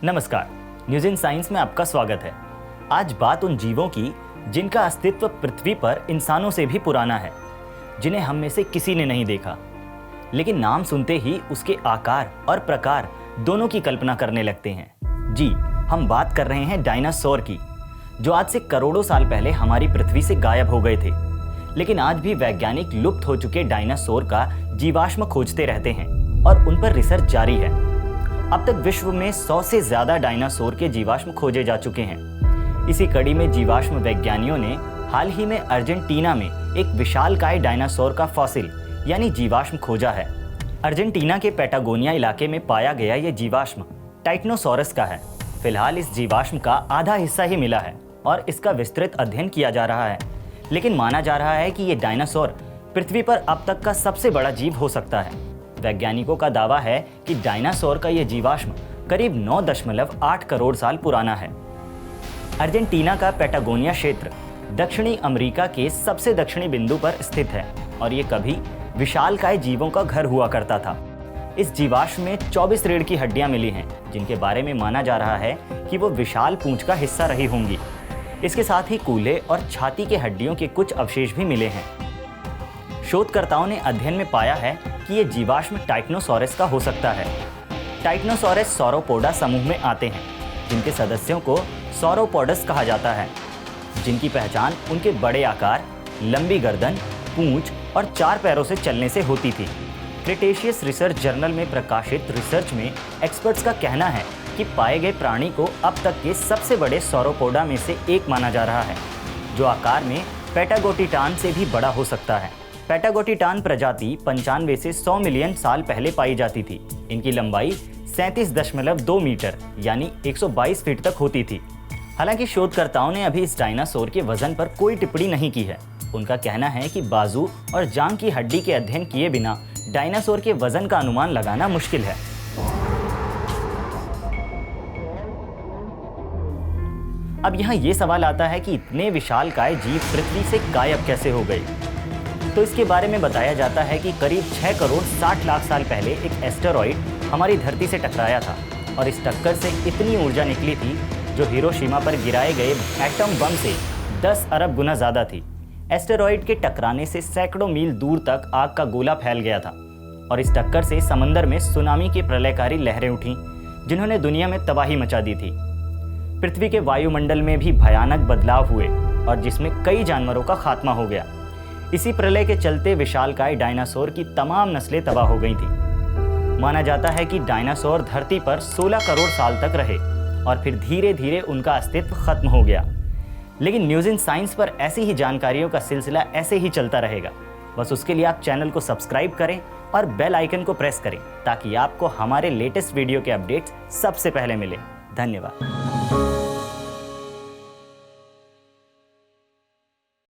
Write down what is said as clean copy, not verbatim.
नमस्कार, news in science में आपका स्वागत है। आज बात उन जीवों की जिनका अस्तित्व पृथ्वी पर इंसानों से भी पुराना है, जिन्हें हम में से किसी ने नहीं देखा, लेकिन नाम सुनते ही उसके आकार और प्रकार दोनों की कल्पना करने लगते हैं। जी, हम बात कर रहे हैं डायनासोर की, जो आज से करोड़ों साल पहले हमारी पृथ्वी से गायब हो गए थे। लेकिन आज भी वैज्ञानिक लुप्त हो चुके डायनासोर का जीवाश्म खोजते रहते हैं और उन पर रिसर्च जारी है। अब तक विश्व में 100 से ज्यादा डायनासोर के जीवाश्म खोजे जा चुके हैं। इसी कड़ी में जीवाश्म वैज्ञानियों ने हाल ही में अर्जेंटीना में एक विशालकाय डायनासोर का फॉसिल यानी जीवाश्म खोजा है। अर्जेंटीना के पैटागोनिया इलाके में पाया गया ये जीवाश्म टाइटनोसॉरस का है। फिलहाल इस जीवाश्म का आधा हिस्सा ही मिला है और इसका विस्तृत अध्ययन किया जा रहा है, लेकिन माना जा रहा है कि ये डायनासोर पृथ्वी पर अब तक का सबसे बड़ा जीव हो सकता है। वैज्ञानिकों का दावा है कि डायनासोर का यह जीवाश्म करीब 9.8 करोड़ साल पुराना है। अर्जेंटीना का पैटागोनिया क्षेत्र दक्षिणी अमेरिका के सबसे दक्षिणी बिंदु पर स्थित है और ये कभी विशालकाय जीवों का घर हुआ करता था। इस जीवाश्म में 24 रीढ़ की हड्डियां मिली हैं, जिनके बारे में माना जा रहा है कि वो विशाल पूंछ का हिस्सा रही होंगी। इसके साथ ही कूल्हे और छाती के हड्डियों के कुछ अवशेष भी मिले हैं। शोधकर्ताओं ने अध्ययन में पाया है कि ये जीवाश्म टाइटनोसॉरस का हो सकता है। टाइटनोसॉरस सौरोपोडा समूह में आते हैं, जिनके सदस्यों को सौरोपोडस कहा जाता है, जिनकी पहचान उनके बड़े आकार, लंबी गर्दन, पूंछ और 4 पैरों से चलने से होती थी। क्रिटेशियस रिसर्च जर्नल में प्रकाशित रिसर्च में एक्सपर्ट्स का कहना है कि पाए गए प्राणी को अब तक के सबसे बड़े सौरोपोडा में से एक माना जा रहा है, जो आकार में पैटागोटिटान से भी बड़ा हो सकता है। पैटागोटिटान प्रजाति 95 से 100 मिलियन साल पहले पाई जाती थी। इनकी लंबाई 37.2 मीटर यानी 122 फीट तक होती थी। हालांकि शोधकर्ताओं ने अभी इस डायनासोर के वजन पर कोई टिप्पणी नहीं की है। उनका कहना है कि बाजू और जांघ की हड्डी के अध्ययन किए बिना डायनासोर के वजन का अनुमान लगाना मुश्किल है। अब यहाँ ये सवाल आता है कि इतने विशालकाय जीव पृथ्वी से गायब कैसे हो गए। तो इसके बारे में बताया जाता है कि करीब 6 करोड़ 60 लाख साल पहले एक एस्टेरॉइड हमारी धरती से टकराया था और इस टक्कर से इतनी ऊर्जा निकली थी जो हिरोशिमा पर गिराए गए एटम बम से 10 अरब गुना ज़्यादा थी। एस्टेरॉइड के टकराने से सैकड़ों मील दूर तक आग का गोला फैल गया था और इस टक्कर से समंदर में सुनामी की प्रलयकारी लहरें उठीं, जिन्होंने दुनिया में तबाही मचा दी थी। पृथ्वी के वायुमंडल में भी भयानक बदलाव हुए और जिसमें कई जानवरों का खात्मा हो गया। इसी प्रलय के चलते विशालकाय डायनासोर की तमाम नस्लें तबाह हो गई थी। माना जाता है कि डायनासोर धरती पर 16 करोड़ साल तक रहे और फिर धीरे धीरे उनका अस्तित्व खत्म हो गया। लेकिन न्यूज़ इन साइंस पर ऐसी ही जानकारियों का सिलसिला ऐसे ही चलता रहेगा। बस उसके लिए आप चैनल को सब्सक्राइब करें और बेल आइकन को प्रेस करें ताकि आपको हमारे लेटेस्ट वीडियो के अपडेट्स सबसे पहले मिले। धन्यवाद।